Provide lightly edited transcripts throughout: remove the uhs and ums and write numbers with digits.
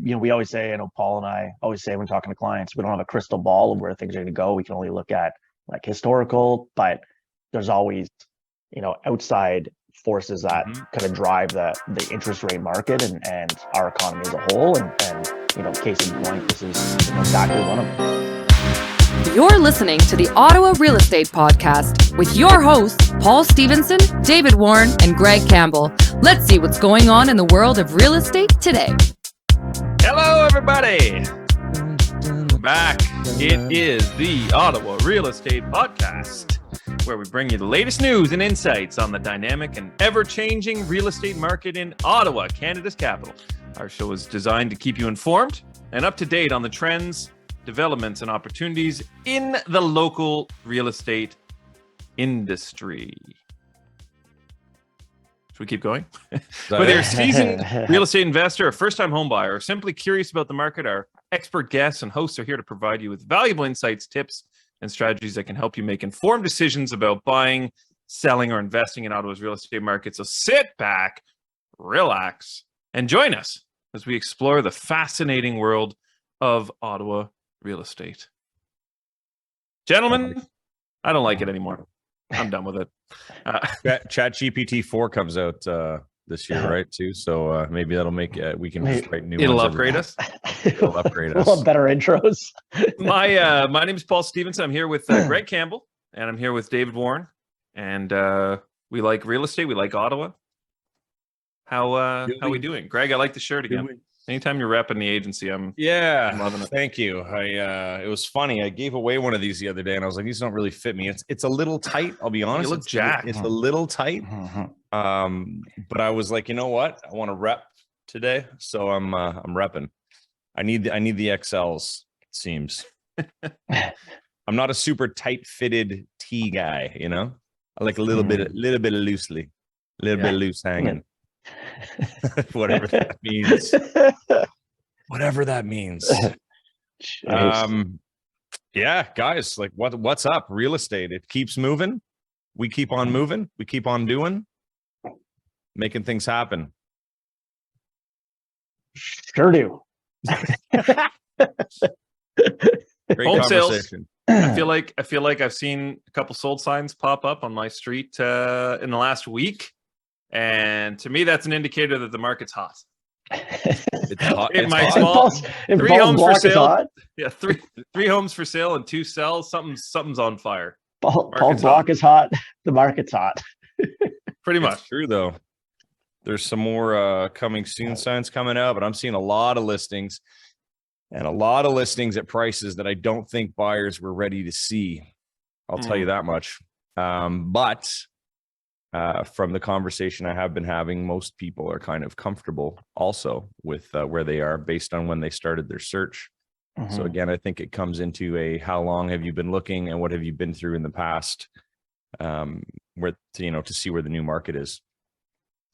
we always say, Paul and I always say when talking to clients, we don't have a crystal ball of where things are going to go. We can only look at like historical, but there's always, outside forces that kind of drive the interest rate market and our economy as a whole. And case in point, this is exactly one of them. You're listening to the Ottawa Real Estate Podcast with your hosts, Paul Stevenson, David Warren, and Greg Campbell. Let's see what's going on in the world of real estate today. Hello, everybody. Back. It is the Ottawa Real Estate Podcast, where we bring you the latest news and insights on the dynamic and ever-changing real estate market in Ottawa, Canada's capital. Our show is designed to keep you informed and up to date on the trends, developments, and opportunities in the local real estate industry. Should we keep going? Whether you're a seasoned real estate investor, a first-time home buyer, or simply curious about the market, our expert guests and hosts are here to provide you with valuable insights, tips, and strategies that can help you make informed decisions about buying, selling, or investing in Ottawa's real estate market. So sit back, relax, and join us as we explore the fascinating world of Ottawa real estate. Gentlemen, I don't like it anymore. I'm done with it. Chat GPT 4 comes out this year, right? Too. So maybe that'll make we can just write new. It'll upgrade us. It'll upgrade us. We'll have better intros. My name is Paul Stevenson. I'm here with Greg Campbell, and I'm here with David Warren. And we like real estate. We like Ottawa. How are we doing, Greg? I like the shirt again. Anytime you're repping the agency, I'm loving it. Thank you. It was funny. I gave away one of these the other day, and I was like, these don't really fit me. It's a little tight. I'll be honest. You look jacked. It's a little tight. But I was like, you know what? I want to rep today, so I'm repping. I need the XLs. It seems. I'm not a super tight fitted tee guy. I like a little bit of loosely, a little bit loose hanging. Whatever that means. Whatever that means. Yeah, guys, like what's up? Real estate. It keeps moving. We keep on moving. We keep on doing, making things happen. Sure do. Great Home conversation. Sales. I feel like I've seen a couple sold signs pop up on my street in the last week. And to me, that's an indicator that the market's hot. It's hot. In It's my hot. small, If three Paul's homes for block is sale. hot, Yeah, three homes for sale and 2 sells. Something's on fire. Paul's block is hot. The market's hot. Pretty much. It's true though. There's some more coming soon signs coming out, but I'm seeing a lot of listings and a lot of listings at prices that I don't think buyers were ready to see. I'll tell you that much. But from the conversation I have been having, most people are kind of comfortable also with where they are based on when they started their search. So again, I think it comes into how long have you been looking and what have you been through in the past, where to see where the new market is.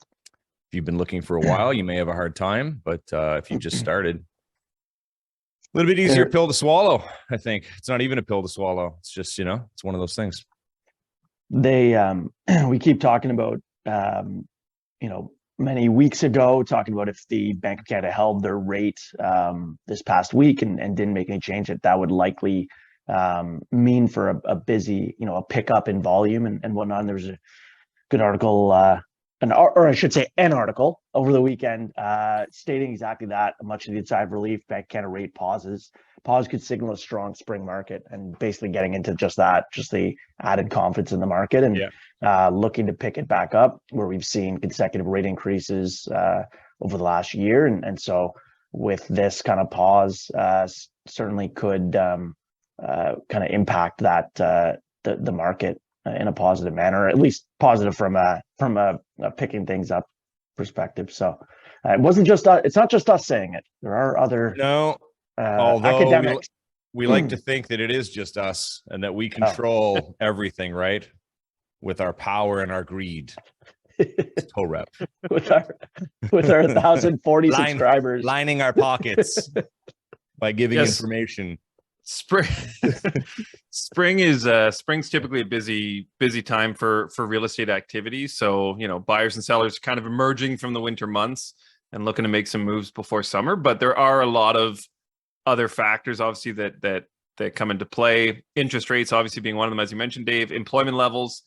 If you've been looking for a while, you may have a hard time, but if you just started, a little bit easier pill to swallow. I think it's not even a pill to swallow. It's just it's one of those things. We keep talking about many weeks ago talking about if the Bank of Canada held their rate this past week and didn't make any change, that would likely mean for a busy a pickup in volume and whatnot. And there was a good article an article over the weekend stating exactly that. Much of the inside relief, Bank of Canada rate pause could signal a strong spring market, and basically getting into just the added confidence in the market and looking to pick it back up where we've seen consecutive rate increases over the last year. And so with this kind of pause, certainly could kind of impact that the market in a positive manner, or at least positive from a picking things up perspective. So it wasn't just it's not just us saying it. There are other academics. We like to think that it is just us and that we control everything, right? With our power and our greed. Toe rep. with our 1,040 subscribers. Lining our pockets by giving information. Spring's typically a busy time for real estate activity. So, buyers and sellers kind of emerging from the winter months and looking to make some moves before summer. But there are a lot of other factors, obviously, that come into play. Interest rates, obviously, being one of them, as you mentioned, Dave. Employment levels,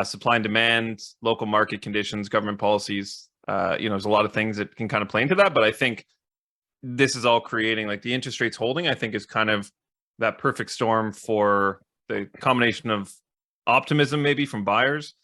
supply and demand, local market conditions, government policies. There's a lot of things that can kind of play into that. But I think this is all creating, like, the interest rates holding, I think, is kind of that perfect storm for the combination of optimism maybe from buyers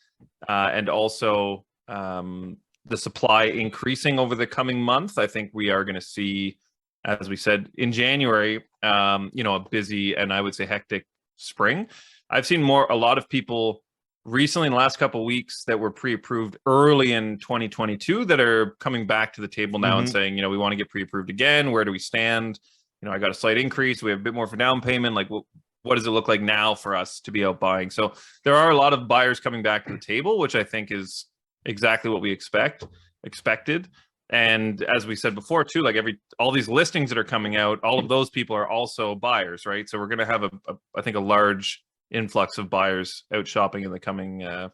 and also the supply increasing over the coming month. I think we are going to see, as we said in January, a busy and I would say hectic spring. I've seen a lot of people recently in the last couple of weeks that were pre-approved early in 2022 that are coming back to the table now and saying, we want to get pre-approved again. Where do we stand? I got a slight increase. We have a bit more for down payment. Like, what does it look like now for us to be out buying? So there are a lot of buyers coming back to the table, which I think is exactly what we expected. And as we said before too, like all these listings that are coming out, all of those people are also buyers, right? So we're going to have I think a large influx of buyers out shopping in the coming 2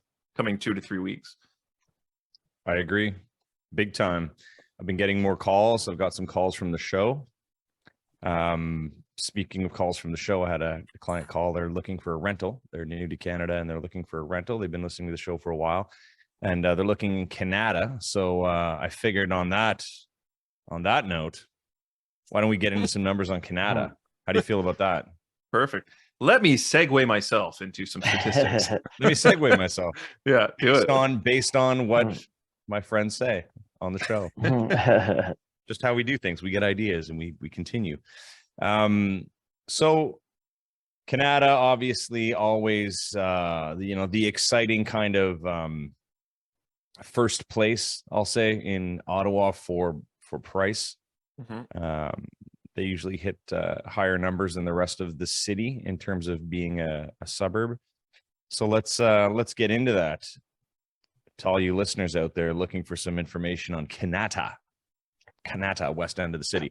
to 3 weeks. I agree. Big time. I've been getting more calls. I've got some calls from the show. Speaking of calls from the show, I had a client call. They're looking for a rental. They're new to Canada and they're looking for a rental. They've been listening to the show for a while and they're looking in Kanata. So I figured on that note, why don't we get into some numbers on Kanata? How do you feel about that? Perfect. Let me segue myself into some statistics. Let me segue myself. Yeah, based on what my friends say on the show. Just how we do things. We get ideas and we continue. So Kanata, obviously, always the exciting kind of first place, I'll say, in Ottawa for price. They usually hit higher numbers than the rest of the city in terms of being a suburb. So let's get into that. To all you listeners out there looking for some information on Kanata, west end of the city.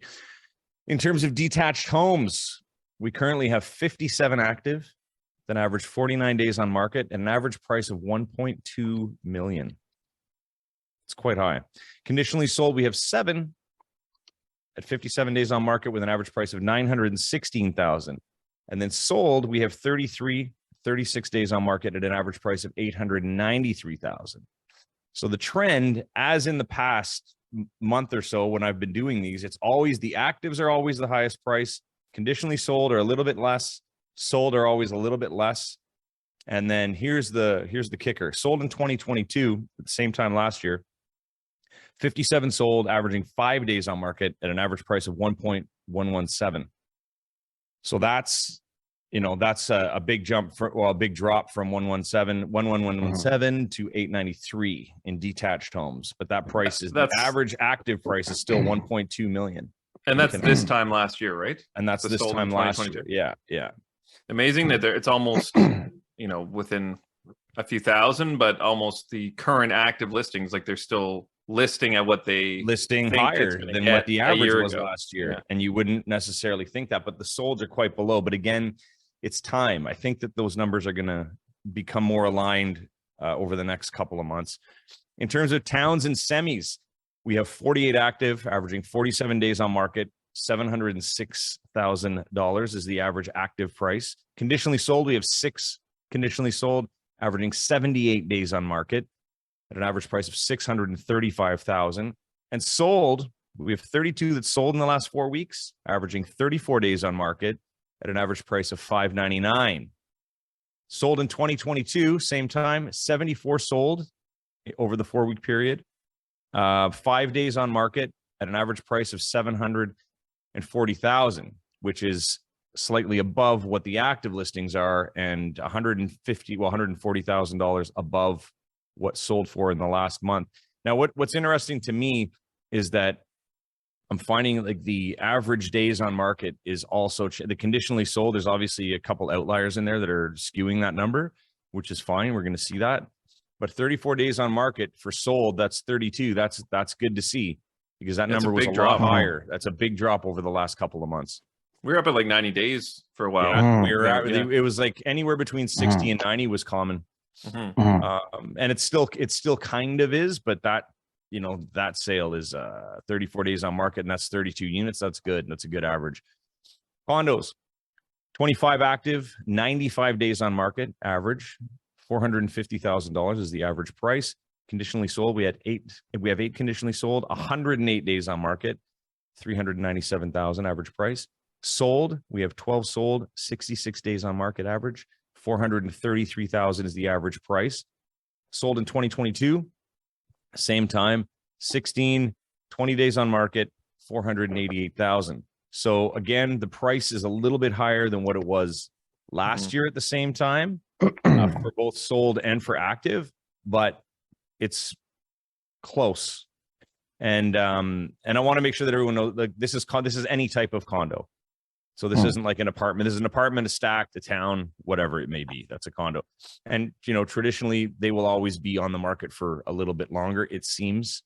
In terms of detached homes, we currently have 57 active, that average 49 days on market, and an average price of $1.2 million. It's quite high. Conditionally sold, we have 7 at 57 days on market with an average price of $916,000. And then sold, we have 36 days on market at an average price of $893,000. So the trend, as in the past month or so when I've been doing these, it's always the actives are always the highest price. Conditionally sold are a little bit less. Sold are always a little bit less. And then here's the kicker. Sold in 2022 at the same time last year. 57 sold, averaging 5 days on market at an average price of 1.117. So that's a big jump a big drop from 117 to 893 in detached homes. But that price is the average active price is still 1.2 million. And that's this time last year, right? And that's this time last year. Yeah. Amazing that it's almost, within a few thousand, but almost the current active listings, like they're still listing at what they listing higher than what the average was last year. Yeah. And you wouldn't necessarily think that, but the solds are quite below. But again, it's time. I think that those numbers are going to become more aligned over the next couple of months. In terms of towns and semis, we have 48 active, averaging 47 days on market. $706,000 is the average active price. Conditionally sold, we have 6 conditionally sold, averaging 78 days on market at an average price of $635,000. And sold, we have 32 that sold in the last 4 weeks, averaging 34 days on market at an average price of $599. Sold in 2022, same time, 74 sold over the 4-week period. 5 days on market at an average price of $740,000, which is slightly above what the active listings are, and $140,000 above what sold for in the last month. Now, what's interesting to me is that I'm finding like the average days on market is also the conditionally sold. There's obviously a couple outliers in there that are skewing that number, which is fine. We're going to see that. But 34 days on market for sold, that's 32. That's good to see, because that number was a lot higher. That's a big drop over the last couple of months. We were up at like 90 days for a while. Yeah, we were it was like anywhere between 60 and 90 was common. And it still kind of is, but that, that sale is 34 days on market, and that's 32 units. That's good. That's a good average. Condos, 25 active, 95 days on market average. $450,000 is the average price. Conditionally sold, we have eight conditionally sold, 108 days on market, $397,000 average price. Sold, we have 12 sold, 66 days on market average, $433,000 is the average price. Sold in 2022, same time, 16, 20 days on market, $488,000. So again, the price is a little bit higher than what it was last year at the same time for both sold and for active, but it's close. And I want to make sure that everyone knows, like, this is any type of condo. So this isn't like an apartment. This is an apartment, a stack, a town, whatever it may be. That's a condo. And, traditionally they will always be on the market for a little bit longer, it seems,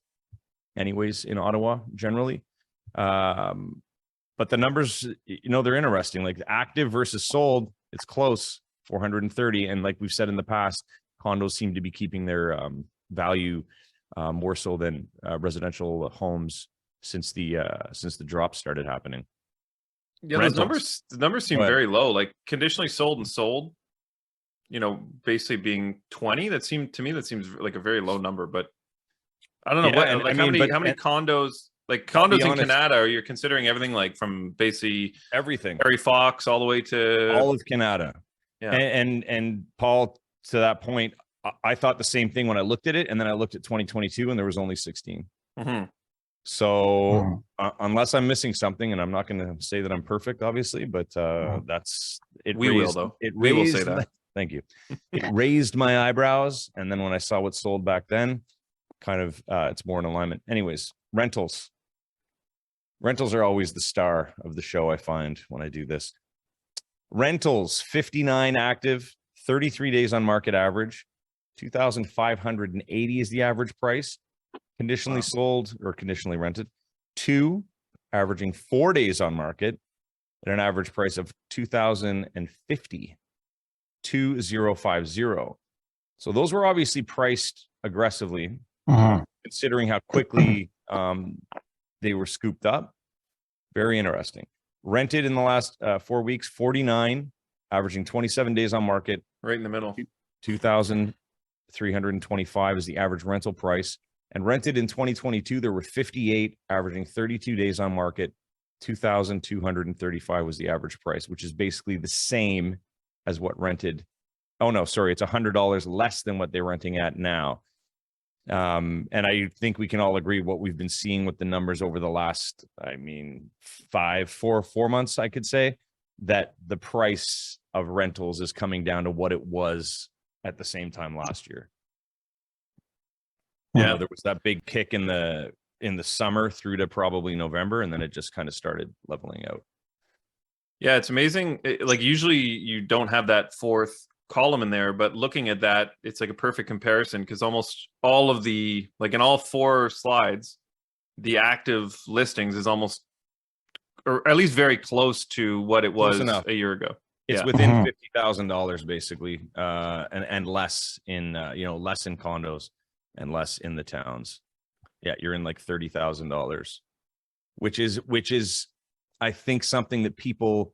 anyways, in Ottawa generally. But the numbers, they're interesting. Like active versus sold, it's close, 430. And like we've said in the past, condos seem to be keeping their value more so than residential homes since the drop started happening. Yeah, the numbers seem very low. Like conditionally sold and sold, basically being 20. That seems like a very low number. But I don't know how many condos, like condos in Kanata, are you considering everything, like from basically everything, Harry Fox all the way to all of Kanata? Yeah, and Paul, to that point, I thought the same thing when I looked at it, and then I looked at 2022, and there was only 16. Mm-hmm. So unless I'm missing something, and I'm not going to say that I'm perfect, obviously, but that's it. We will, though. We will say that. Thank you. It raised my eyebrows, and then when I saw what sold back then, kind of it's more in alignment. Anyways, rentals. Rentals are always the star of the show, I find, when I do this. Rentals, 59 active, 33 days on market average, 2,580 is the average price. Conditionally sold or conditionally rented, 2, averaging 4 days on market at an average price of $2,050, 2,050. So those were obviously priced aggressively, considering how quickly they were scooped up. Very interesting. Rented in the last 4 weeks, 49, averaging 27 days on market. Right in the middle. 2,325 is the average rental price. And rented in 2022, there were 58, averaging 32 days on market. 2,235 was the average price, which is basically the same as what rented. Oh, no, sorry. It's $100 less than what they're renting at now. And I think we can all agree what we've been seeing with the numbers over the last, 4 months, I could say, that the price of rentals is coming down to what it was at the same time last year. Yeah, there was that big kick in the summer through to probably November, and then it just kind of started leveling out. Yeah, it's amazing. Like usually you don't have that fourth column in there, but looking at that, it's like a perfect comparison, because almost all of the, like in all 4 slides, the active listings is almost, or at least very close to what it was a year ago. It's within $50,000 basically, and less in less in condos and less in the towns. Yeah, you're in like $30,000, which is I think something that people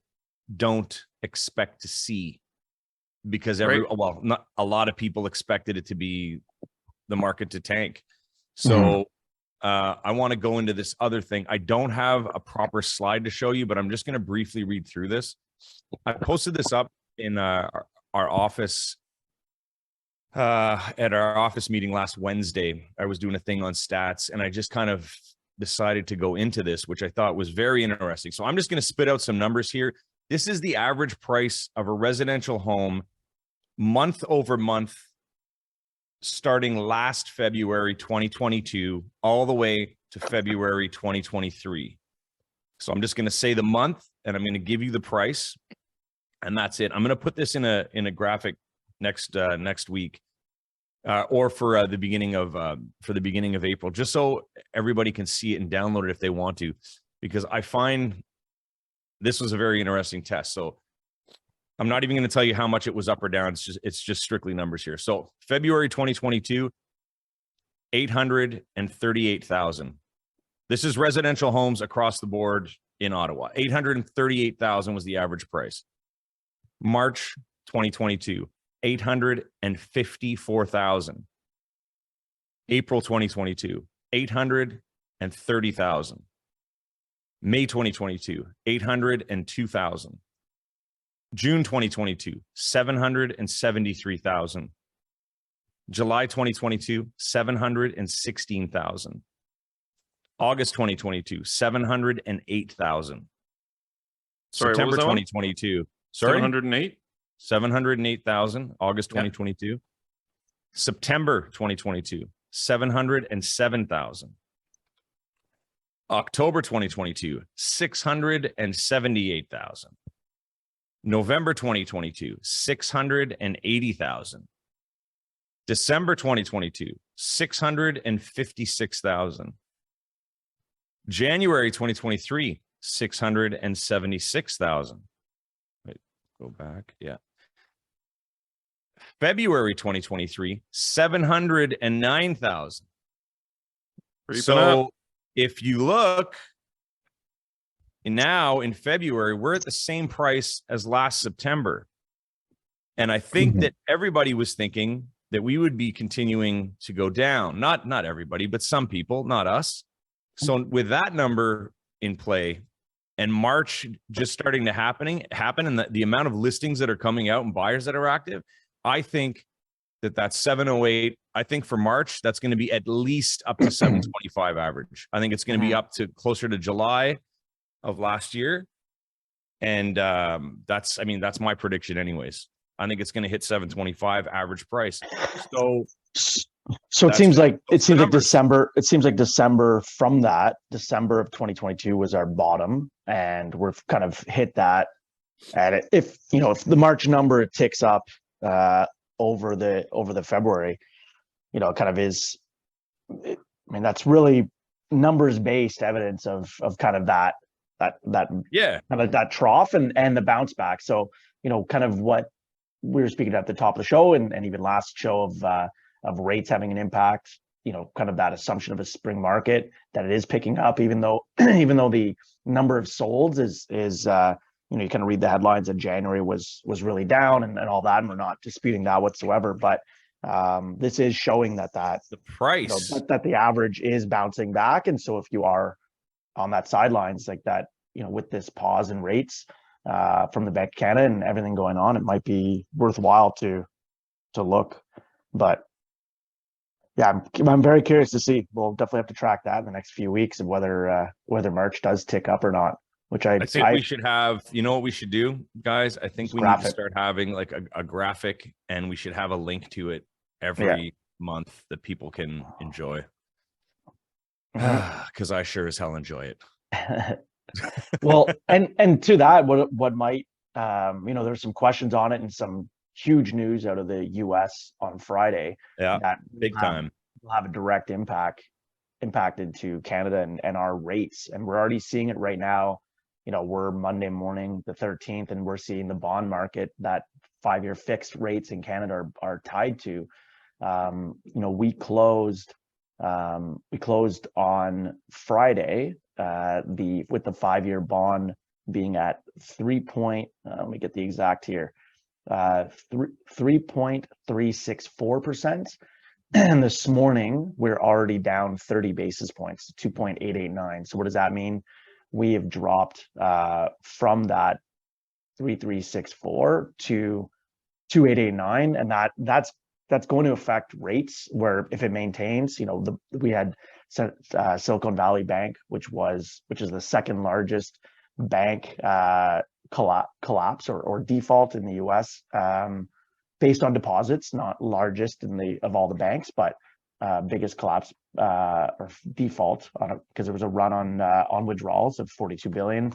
don't expect to see, because not a lot of people expected it to be the market to tank. So I want to go into this other thing. I don't have a proper slide to show you, but I'm just going to briefly read through this. I posted this up in our office at our office meeting last Wednesday. I was doing a thing on stats, and I just kind of decided to go into this, which I thought was very interesting. So I'm just going to spit out some numbers here. This is the average price of a residential home month over month, starting last February 2022 all the way to February 2023. So I'm just going to say the month, and I'm going to give you the price, and that's it. I'm going to put this in a graphic next week, or for the beginning of April, just so everybody can see it and download it if they want to, because I find this was a very interesting test. So I'm not even going to tell you how much it was up or down. It's just strictly numbers here. So February 2022, 838,000. This is residential homes across the board in Ottawa. 838,000 was the average price. March 2022, 854,000. April 2022, 830,000. May 2022, 802,000. June 2022, 773,000. July 2022, 716,000. August 2022, 708,000. Sorry, September what was that one? 2022. Sorry? 708? 708,000. August 2022. September 2022, 707,000. October 2022, 678,000. November 2022, 680,000. December 2022, 656,000. January 2023, 676,000. Wait, go back. Yeah. February 2023, 709,000. So if you look now in February, we're at the same price as last September. And I think that everybody was thinking that we would be continuing to go down. Not everybody, but some people, not us. So with that number in play and March just starting to happen and the amount of listings that are coming out and buyers that are active, I think that's 708. I think for March, that's going to be at least up to 725 average. I think it's going to be up to closer to July of last year. And that's my prediction anyways. I think it's going to hit 725 average price. So it seems like December from that December of 2022 was our bottom, and we've kind of hit that. And if the March number ticks up over the February, it kind of is. That's really numbers based evidence of kind of that kind of that trough and the bounce back. So kind of what we were speaking at the top of the show and even last show of rates having an impact, kind of that assumption of a spring market that it is picking up, even though the number of solds is you kind of read the headlines that January was really down and all that, and we're not disputing that whatsoever. But this is showing that the price that the average is bouncing back. And so if you are on that sidelines like that, with this pause in rates from the Bank of Canada and everything going on, it might be worthwhile to look. But yeah, I'm very curious to see. We'll definitely have to track that in the next few weeks of whether March does tick up or not. Which I think we should have. You know what we should do, guys? I think we need to start having like a graphic, and we should have a link to it every month that people can enjoy. Because I sure as hell enjoy it. Well, and to that, what might there's some questions on it and some huge news out of the US on Friday. Yeah, that big time. Will have a direct impacted to Canada and our rates. And we're already seeing it right now. We're Monday morning, the 13th, and we're seeing the bond market that 5-year fixed rates in Canada are tied to. We closed on Friday with the 5-year bond being at let me get the exact here, 3.364%. And this morning we're already down 30 basis points to 2.889. So what does that mean? We have dropped from that 3.364 to 2.889, and that's going to affect rates. Where if it maintains, we had Silicon Valley Bank, which is the second largest bank collapse or default in the U.S. Based on deposits, not largest of all the banks, but biggest collapse or default because there was a run on withdrawals of $42 billion.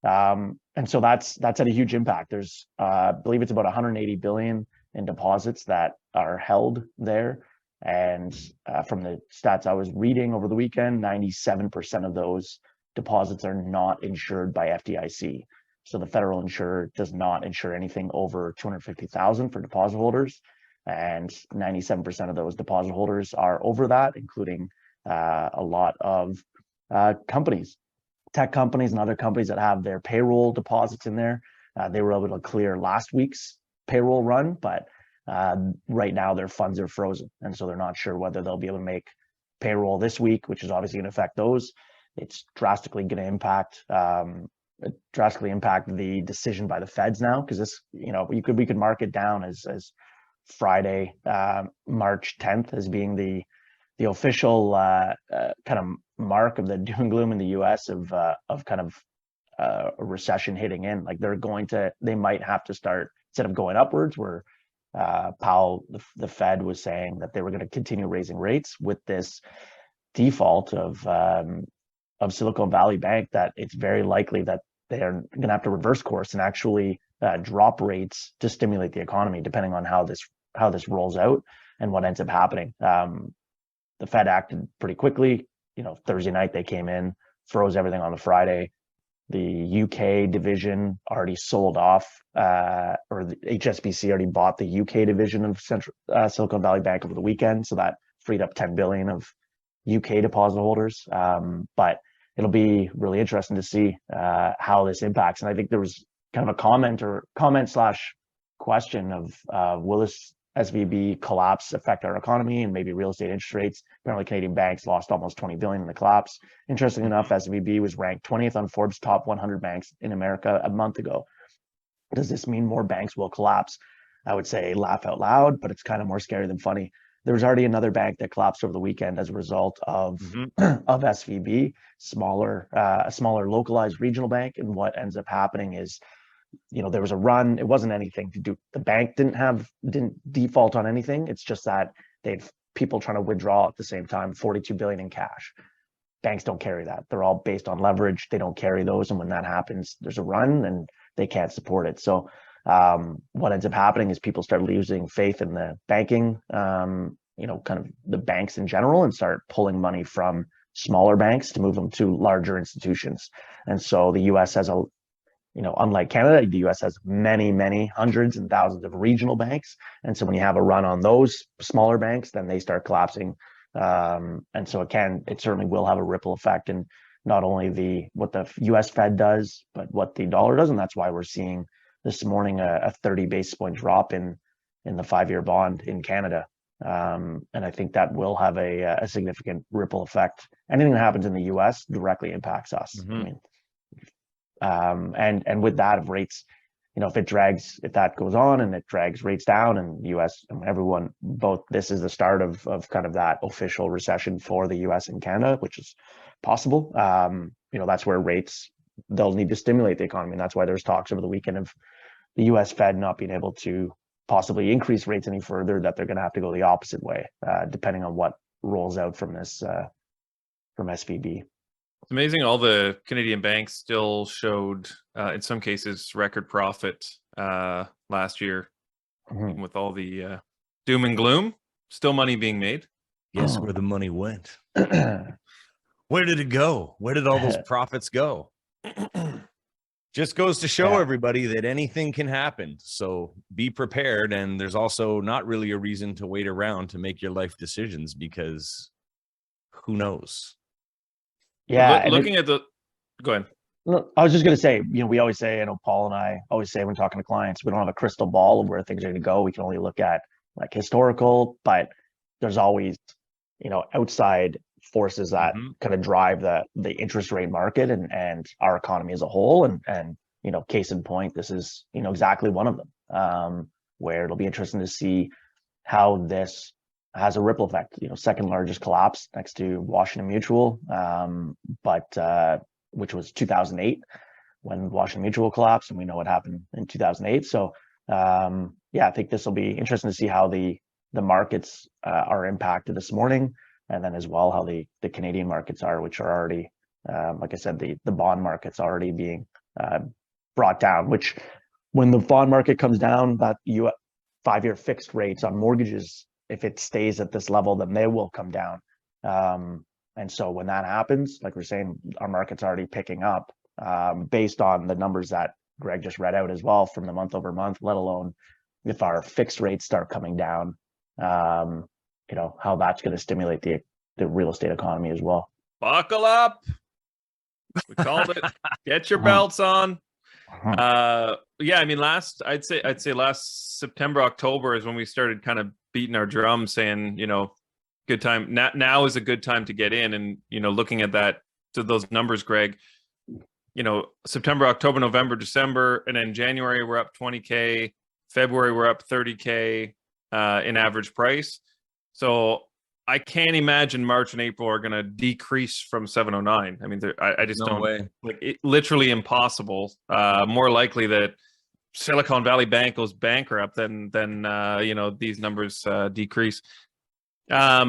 And so that's had a huge impact. There's I believe it's about $180 billion in deposits that are held there. And from the stats I was reading over the weekend, 97% of those deposits are not insured by FDIC. So the federal insurer does not insure anything over $250,000 for deposit holders. and 97% of those deposit holders are over that, including a lot of companies, tech companies and other companies that have their payroll deposits in there. They were able to clear last week's payroll run, but right now their funds are frozen. And so they're not sure whether they'll be able to make payroll this week, which is obviously going to affect those. It's drastically going to impact the decision by the feds now, because this, we could mark it down as Friday, March 10th, as being the official kind of mark of the doom and gloom in the U.S. of kind of a recession hitting in. Like they might have to start, instead of going upwards, where Powell, the Fed, was saying that they were going to continue raising rates, with this default of Silicon Valley Bank, that it's very likely that they are going to have to reverse course and actually drop rates to stimulate the economy, depending on how this rolls out and what ends up happening. The Fed acted pretty quickly. Thursday night they came in, froze everything on the Friday. The UK division already sold off, or the HSBC already bought the UK division of Silicon Valley Bank over the weekend, so that freed up 10 billion of UK deposit holders. But it'll be really interesting to see how this impacts. And I think there was kind of a comment/question of will this SVB collapse affect our economy and maybe real estate interest rates? Apparently Canadian banks lost almost 20 billion in the collapse. Interesting enough, SVB was ranked 20th on Forbes top 100 banks in America a month ago. Does this mean more banks will collapse? I would say laugh out loud, but it's kind of more scary than funny. There was already another bank that collapsed over the weekend as a result of SVB, a smaller localized regional bank. And what ends up happening is, there was a run. It wasn't anything to do. The bank didn't default on anything. It's just that they had people trying to withdraw at the same time, 42 billion in cash. Banks don't carry that. They're all based on leverage. They don't carry those. And when that happens, there's a run and they can't support it. So what ends up happening is people start losing faith in the banking, kind of the banks in general, and start pulling money from smaller banks to move them to larger institutions. And so the U.S. has unlike Canada, the U.S. has many, many hundreds and thousands of regional banks. And so when you have a run on those smaller banks, then they start collapsing. And so it certainly will have a ripple effect in not only what the U.S. Fed does, but what the dollar does. And that's why we're seeing this morning a 30 basis point drop in the 5-year bond in Canada. And I think that will have a significant ripple effect. Anything that happens in the U.S. directly impacts us. I mean, and with that, of rates, if that goes on and it drags rates down, and U.S. and this is the start of kind of that official recession for the U.S. and Canada, which is possible. That's where they'll need to stimulate the economy. And that's why there's talks over the weekend of the U.S. Fed not being able to possibly increase rates any further, that they're going to have to go the opposite way, depending on what rolls out from this, from SVB. It's amazing. All the Canadian banks still showed, in some cases, record profit last year, even with all the doom and gloom. Still money being made. Guess where the money went? Where did it go? Where did all those profits go? Just goes to show everybody that anything can happen. So be prepared. And there's also not really a reason to wait around to make your life decisions, because who knows? Yeah. Go ahead. I was just going to say, we always say, Paul and I always say when talking to clients, we don't have a crystal ball of where things are going to go. We can only look at like historical, but there's always, outside forces that kind of drive the interest rate market and our economy as a whole. And case in point, this is, exactly one of them, where it'll be interesting to see how this has a ripple effect. Second largest collapse next to Washington Mutual, but which was 2008 when Washington Mutual collapsed, and we know what happened in 2008. So I think this will be interesting to see how the markets are impacted this morning, and then as well how the Canadian markets are, which are already, like I said, the bond market's already being brought down. Which, when the bond market comes down, that 5-year fixed rates on mortgages, if it stays at this level, then they will come down. And so when that happens, like we're saying, our market's already picking up based on the numbers that Greg just read out as well from the month over month, let alone if our fixed rates start coming down, how that's going to stimulate the real estate economy as well. Buckle up. We called it. Get your belts on. Yeah, I mean, I'd say last September, October is when we started kind of beating our drum, saying, good time. Now is a good time to get in. And, looking at those numbers, Greg, September, October, November, December, and then January, we're up 20K. February, we're up 30K in average price. So I can't imagine March and April are going to decrease from 709. I mean, I just don't way. Literally impossible. More likely that Silicon Valley Bank goes bankrupt than these numbers decrease. That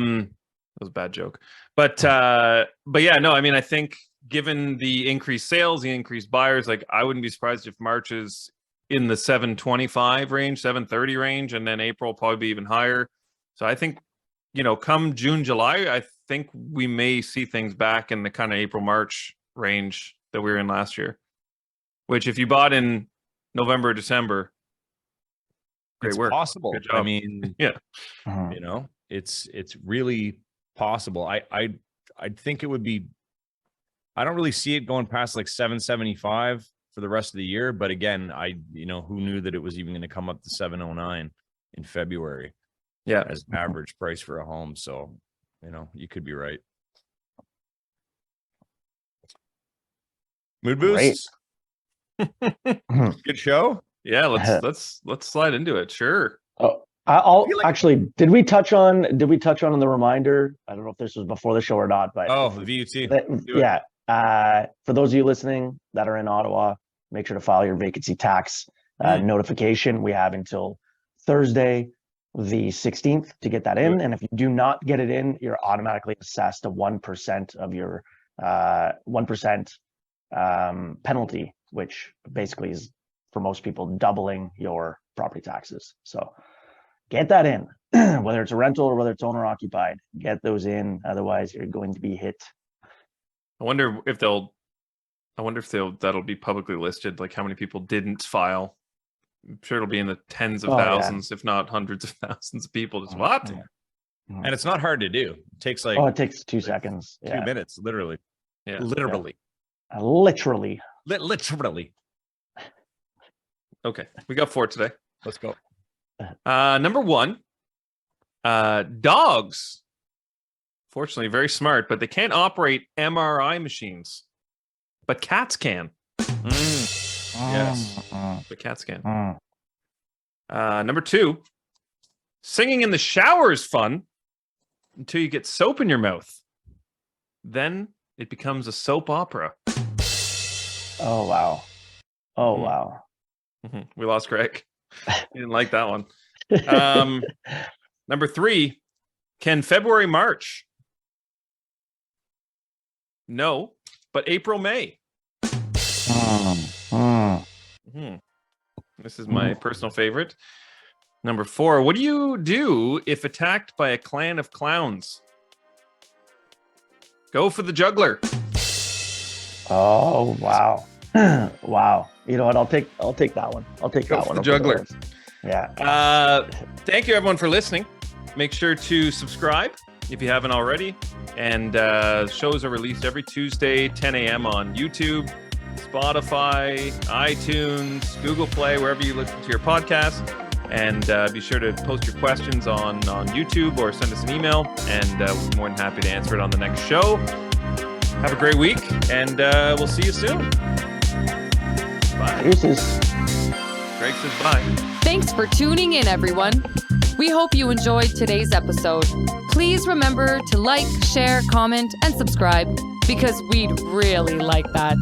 was a bad joke, but yeah, no, I mean, I think given the increased sales, the increased buyers, I wouldn't be surprised if March is in the 725 range, 730 range, and then April will probably be even higher. So I think, come June, July, I think we may see things back in the kind of April, March range that we were in last year, which if you bought in November, December, great work. Possible. Good job. I mean, yeah, it's really possible. I think it would be, I don't really see it going past 775 for the rest of the year. But again, who knew that it was even going to come up to 709 in February? Yeah, as an average price for a home. So, you could be right. Mood boost. Good show. Yeah, let's slide into it. Sure. Oh, I'll actually. Did we touch on the reminder? I don't know if this was before the show or not, but the VUT. For those of you listening that are in Ottawa, make sure to file your vacancy tax notification. We have until Thursday, the 16th, to get that in. And if you do not get it in, you're automatically assessed a 1% of your 1% penalty, which basically is, for most people, doubling your property taxes. So get that in, whether it's a rental or whether it's owner occupied. Get those in, otherwise you're going to be hit. I wonder if that'll be publicly listed, how many people didn't file. I'm sure it'll be in the tens of thousands, if not hundreds of thousands of people. Just what? And it's not hard to do. It takes it takes 2 seconds. 2 minutes, literally. Yeah. Literally. Literally. Literally. Okay. We got 4 today. Let's go. Number 1, dogs. Fortunately, very smart, but they can't operate MRI machines. But cats can. Yes, but cats can. Number 2, singing in the shower is fun until you get soap in your mouth. Then it becomes a soap opera. Oh, wow. Wow. We lost Greg. He didn't like that one. Number 3, can February, March? No, but April, May. This is my personal favorite. Number 4, what do you do if attacked by a clan of clowns? Go for the juggler. Oh, wow. Wow. You know what? I'll take that one. I'll take that one. The juggler. Yeah. Thank you everyone for listening. Make sure to subscribe if you haven't already. And shows are released every Tuesday, 10 a.m. on YouTube, Spotify, iTunes, Google Play, wherever you listen to your podcast. And be sure to post your questions on YouTube or send us an email, and we'll be more than happy to answer it on the next show. Have a great week, and we'll see you soon. Bye. Deuces. Greg says bye. Thanks for tuning in, everyone. We hope you enjoyed today's episode. Please remember to like, share, comment, and subscribe, because we'd really like that.